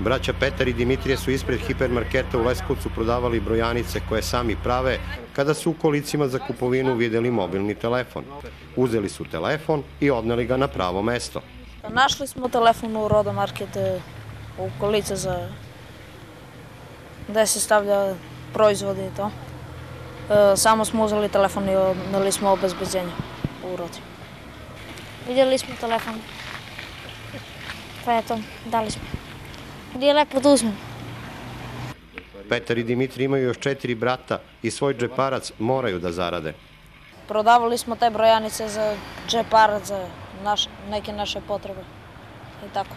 Braća Petar i Dimitrije su ispred hipermarketa u Leskovcu prodavali brojanice koje sami prave kada su u kolicima za kupovinu videli mobilni telefon. Uzeli su telefon i odneli ga na pravo mesto. Našli smo telefon u Roda Market u kolica gde se stavlja proizvodi i to. Samo smo uzeli telefon i odneli smo obezbeđenje u Rodi. Vidjeli smo telefon, pa eto, dali smo. Nije lepo da uzmem. Petar i Dimitrije imaju još 4 brata i svoj džeparac moraju da zarade. Prodavali smo te brojanice za džeparac, za neke naše potrebe i tako.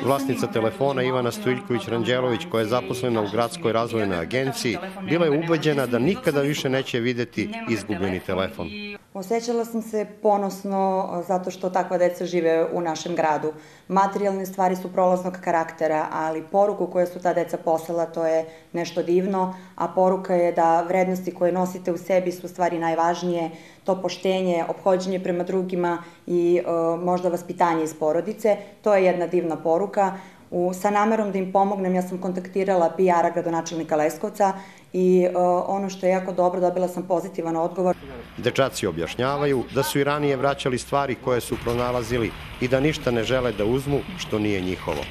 Vlasnica telefona Ivana Stojiljković-Ranđelović, koja je zaposlena u Gradskoj razvojnoj agenciji, bila je ubeđena da nikada više neće videti izgubljeni telefon. Osjećala sam se ponosno zato što takva deca žive u našem gradu. Materijalne stvari su prolaznog karaktera, ali poruku koju su ta deca poslala to je nešto divno, a poruka je da vrednosti koje nosite u sebi su stvari najvažnije, to poštenje, ophođenje prema drugima i možda vaspitanje iz porodice. To je jedna divna poruka. Sa namerom da im pomognem, ja sam kontaktirala PR-a gradonačelnika Leskovca i ono što je jako dobro, dobila sam pozitivan odgovor. Dečaci objašnjavaju da su i ranije vraćali stvari koje su pronalazili i da ništa ne žele da uzmu što nije njihovo.